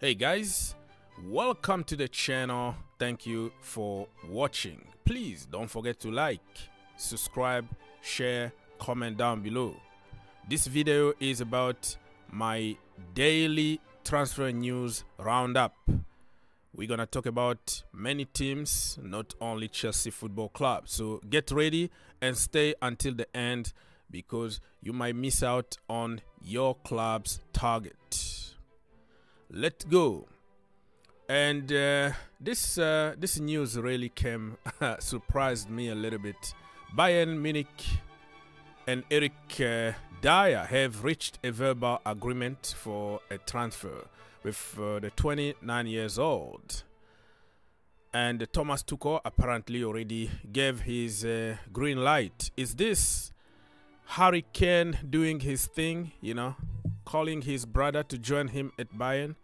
Hey guys, welcome to the channel. Thank you for watching. Please don't forget to like, subscribe, share, comment down below. This video is about my daily transfer news roundup. We're gonna talk about many teams, not only Chelsea Football Club. So get ready and stay until the end because you might miss out on your club's target. Let's go. And this news really came surprised me a little bit. Bayern Munich and Eric Dier have reached a verbal agreement for a transfer with the 29 years old, and Thomas Tuchel apparently already gave his green light. Is this Harry Kane doing his thing, you know, calling his brother to join him at Bayern?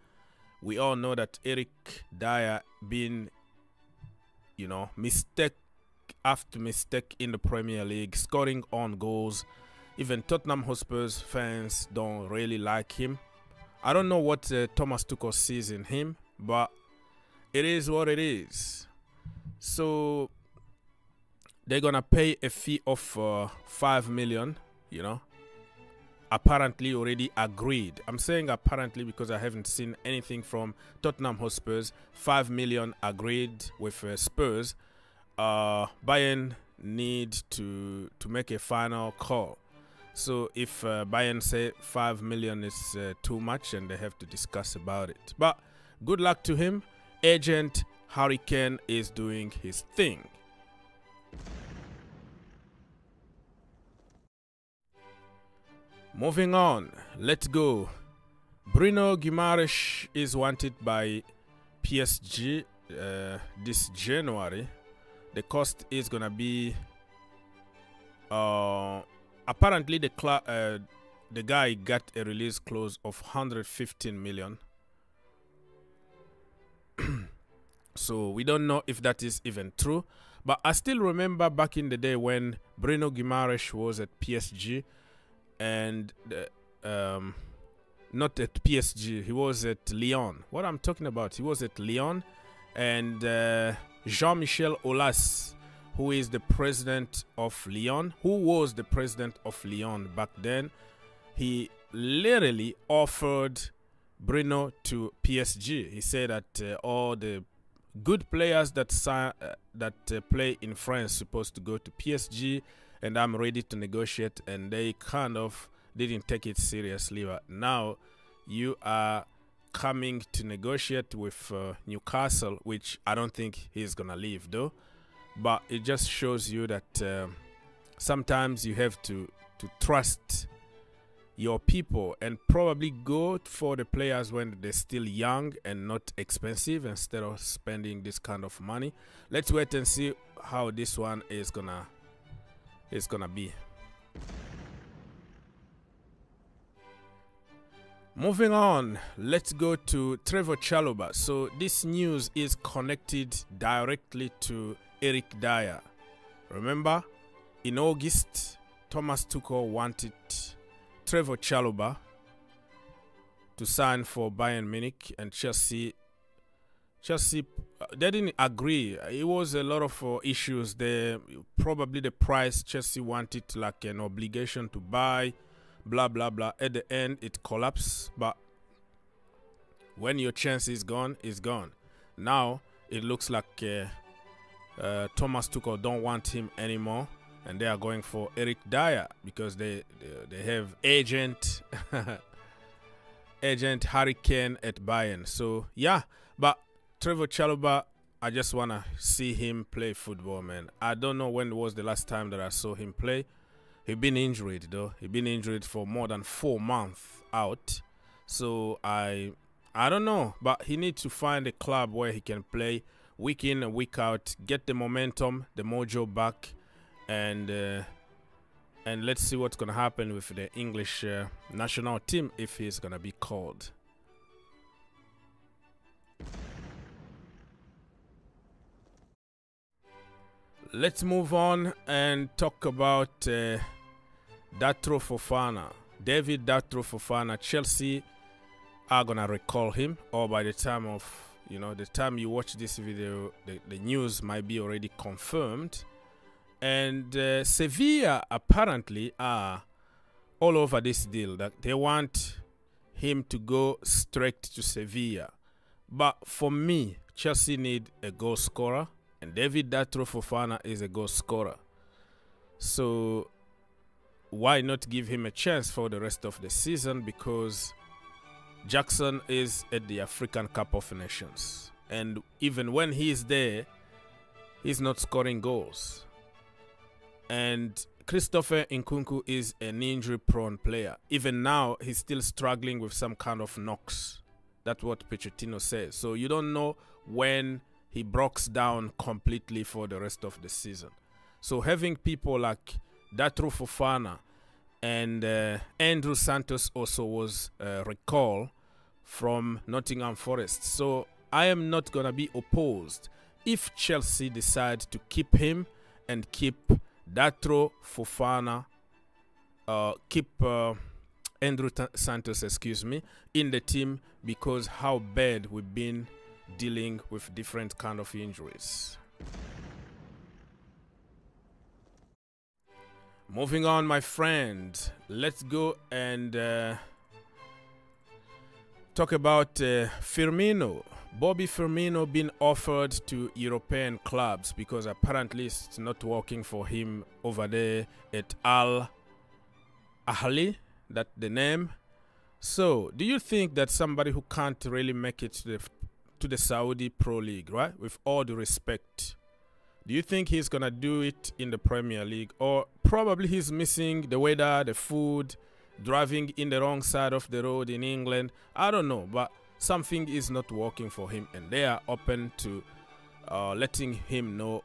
We all know that Eric Dier been, you know, mistake after mistake in the Premier League, scoring on goals. Even Tottenham Hotspur's fans don't really like him. I don't know what Thomas Tuchel sees in him, but it is what it is. So they're gonna pay a fee of 5 million, you know. Apparently already agreed. I'm saying apparently because I haven't seen anything from Tottenham Hotspurs. 5 million agreed with Spurs. Bayern need to make a final call. So if Bayern say 5 million is too much, and they have to discuss about it. But good luck to him. Agent Harry Kane is doing his thing. Moving on, let's go. Bruno Guimaraes is wanted by PSG this January. The cost is gonna be apparently the guy got a release clause of 115 million. So we don't know if that is even true. But I still remember back in the day when Bruno Guimaraes was at PSG. And not at PSG, he was at Lyon. What I'm talking about, he was at Lyon, and Jean-Michel Aulas, who is the president of Lyon, who was the president of Lyon back then, he literally offered Bruno to PSG. He said that all the good players that play in France supposed to go to PSG, and I'm ready to negotiate. And they kind of didn't take it seriously. But now you are coming to negotiate with Newcastle, which I don't think he's gonna leave though. But it just shows you that sometimes you have to trust your people and probably go for the players when they're still young and not expensive, instead of spending this kind of money. Let's wait and see how this one is gonna be. Moving on, let's go to Trevoh Chalobah. So this news is connected directly to Eric Dier. Remember, in August, Thomas Tuchel wanted Trevoh Chalobah to sign for Bayern Munich, and Chelsea they didn't agree. It was a lot of issues there. Probably the price Chelsea wanted, like an obligation to buy, blah blah blah. At the end it collapsed. But when your chance is gone, it's gone. Now it looks like Thomas Tuchel don't want him anymore, and they are going for Eric Dier because they have agent agent Harry Kane at Bayern. So yeah, but Trevoh Chalobah, I just want to see him play football, man. I don't know when was the last time that I saw him play. He's been injured, though. He's been injured for more than 4 months out. So I don't know. But he needs to find a club where he can play week in and week out, get the momentum, the mojo back. And let's see what's going to happen with the English national team if he's going to be called. Let's move on and talk about Datro Fofana. David Datro Fofana. Chelsea are gonna recall him, or by the time of the time you watch this video, the news might be already confirmed. And Sevilla apparently are all over this deal, that they want him to go straight to Sevilla. But for me, Chelsea need a goal scorer, and David Datro Fofana is a goal scorer. So why not give him a chance for the rest of the season? Because Jackson is at the African Cup of Nations, and even when he is there, he's not scoring goals. And Christopher Nkunku is an injury-prone player. Even now, he's still struggling with some kind of knocks. That's what Pochettino says. So you don't know when he breaks down completely for the rest of the season. So having people like Datro Fofana and Andrew Santos also was recalled from Nottingham Forest. So I am not going to be opposed if Chelsea decide to keep him and keep Datro Fofana, keep Andrew Santos, in the team, because how bad we've been dealing with different kind of injuries. Moving on, my friend, let's go and talk about Firmino. Bobby Firmino being offered to European clubs because apparently it's not working for him over there at Al Ahly, that's the name. So, do you think that somebody who can't really make it to the Saudi Pro League, right, with all the respect, do you think he's going to do it in the Premier League? Or probably he's missing the weather, the food, driving in the wrong side of the road in England? I don't know, but something is not working for him, and they are open to letting him know,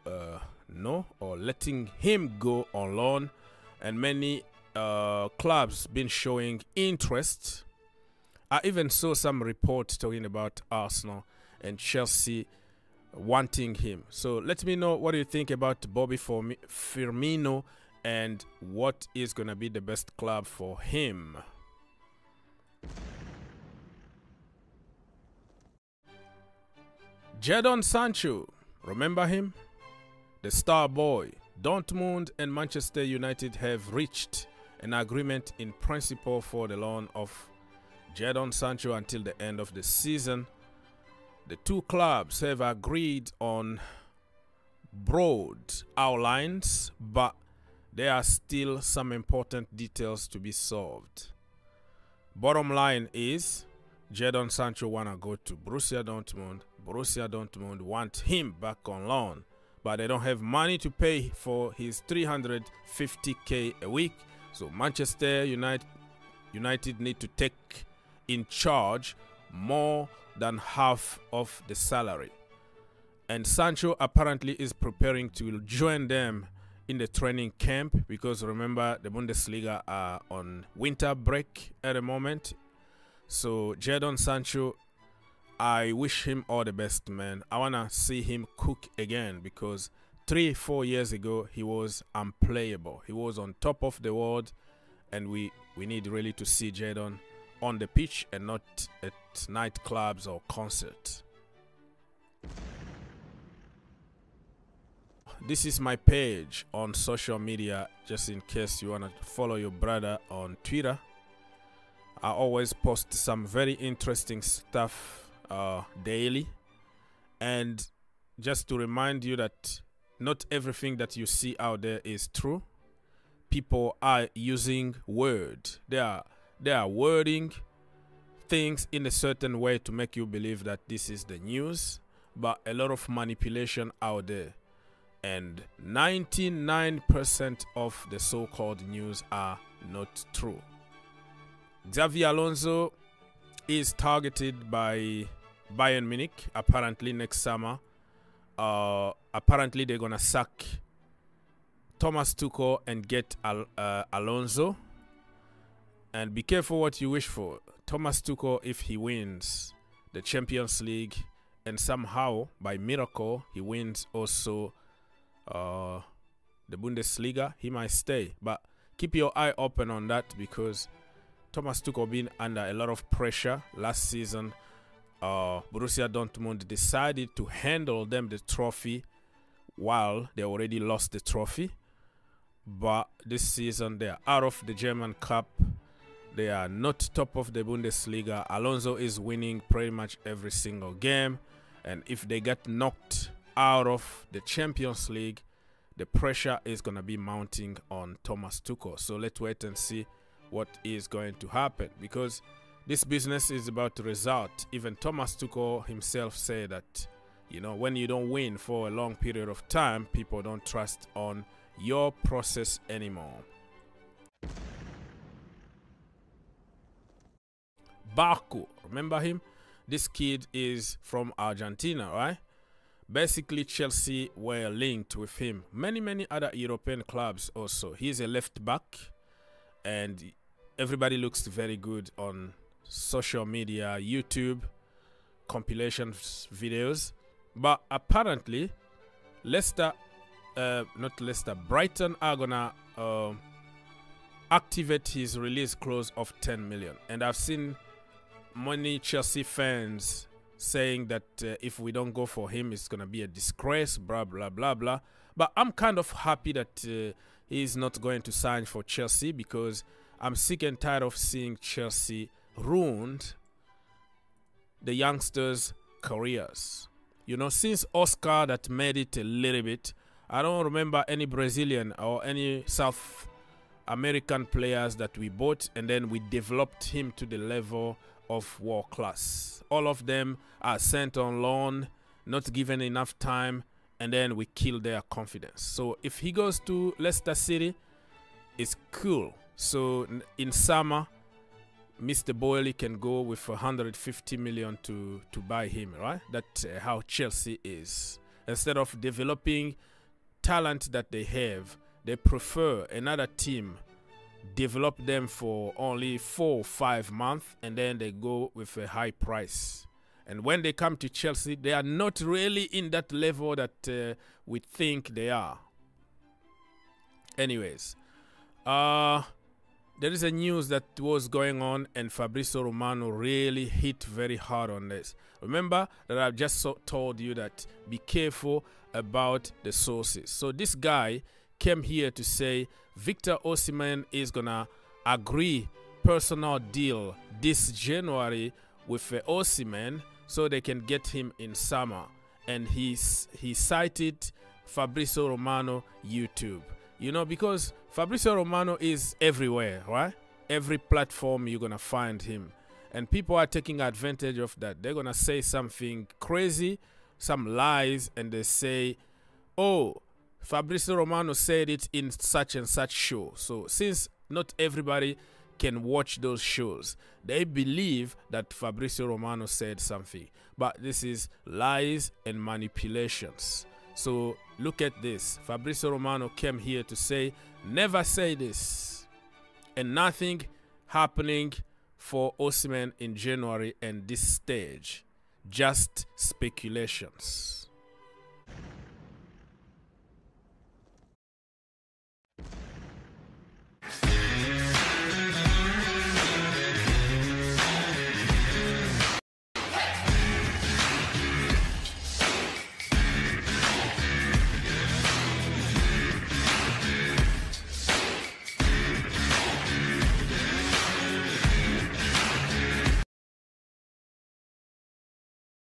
or letting him go on loan. And many clubs been showing interest. I even saw some reports talking about Arsenal and Chelsea wanting him. So let me know what you think about Bobby Firmino and what is going to be the best club for him. Jadon Sancho, remember him? The star boy. Dortmund and Manchester United have reached an agreement in principle for the loan of Jadon Sancho until the end of the season. The two clubs have agreed on broad outlines, but there are still some important details to be solved. Bottom line is, Jadon Sancho wanna go to Borussia Dortmund. Borussia Dortmund want him back on loan, but they don't have money to pay for his 350k a week. So Manchester United need to take in charge more than half of the salary. And Sancho apparently is preparing to join them in the training camp, because remember, the Bundesliga are on winter break at the moment. So Jadon Sancho, I wish him all the best, man. I want to see him cook again, because 3-4 years ago he was unplayable. He was on top of the world, and we need really to see Jadon on the pitch and not at nightclubs or concerts. This is my page on social media, just in case you want to follow your brother on Twitter. I always post some very interesting stuff daily, and just to remind you that not everything that you see out there is true. People are using words. They are wording things in a certain way to make you believe that this is the news, but a lot of manipulation out there, and 99% of the so-called news are not true. Xavi Alonso is targeted by Bayern Munich apparently next summer. Apparently they're gonna sack Thomas Tuchel and get Alonso. And be careful what you wish for. Thomas Tuchel, if he wins the Champions League and somehow by miracle he wins also the Bundesliga, he might stay. But keep your eye open on that, because Thomas Tuchel been under a lot of pressure last season. Borussia Dortmund decided to handle them the trophy while they already lost the trophy. But this season they are out of the German Cup. They are not top of the Bundesliga. Alonso is winning pretty much every single game. And if they get knocked out of the Champions League, the pressure is going to be mounting on Thomas Tuchel. So let's wait and see what is going to happen, because this business is about the result. Even Thomas Tuchel himself said that, you know, when you don't win for a long period of time, people don't trust on your process anymore. Barco, remember him? This kid is from Argentina, right? Basically, Chelsea were linked with him. Many other European clubs also. He's a left back, and everybody looks very good on social media, YouTube, compilation videos. But apparently, Brighton are gonna activate his release clause of 10 million. And I've seen many Chelsea fans saying that if we don't go for him, it's gonna be a disgrace, blah blah blah blah. But I'm kind of happy that he's not going to sign for Chelsea, because I'm sick and tired of seeing Chelsea ruined the youngsters' careers. You know, since Oscar that made it a little bit, I don't remember any Brazilian or any South American players that we bought and then we developed him to the level of world class. All of them are sent on loan, not given enough time, and then we kill their confidence. So if he goes to Leicester City, it's cool. So in summer, Mr. Boyle can go with 150 million to buy him, right? That's how Chelsea is. Instead of developing talent that they have, they prefer another team develop them for only 4 or 5 months, and then they go with a high price. And when they come to Chelsea, they are not really in that level that we think they are. Anyways, there is a news that was going on, and Fabrizio Romano really hit very hard on this. Remember that I've just told you that be careful about the sources. So this guy came here to say Victor Osimhen is gonna agree personal deal this January with Osimhen so they can get him in summer. And he cited Fabrizio Romano YouTube. You know, because Fabrizio Romano is everywhere, right? Every platform you're gonna find him. And people are taking advantage of that. They're gonna say something crazy, some lies, and they say, oh, Fabrizio Romano said it in such and such show. So since not everybody can watch those shows, they believe that Fabrizio Romano said something. But this is lies and manipulations. So look at this. Fabrizio Romano came here to say, never say this. And nothing happening for Osimhen in January and this stage. Just speculations.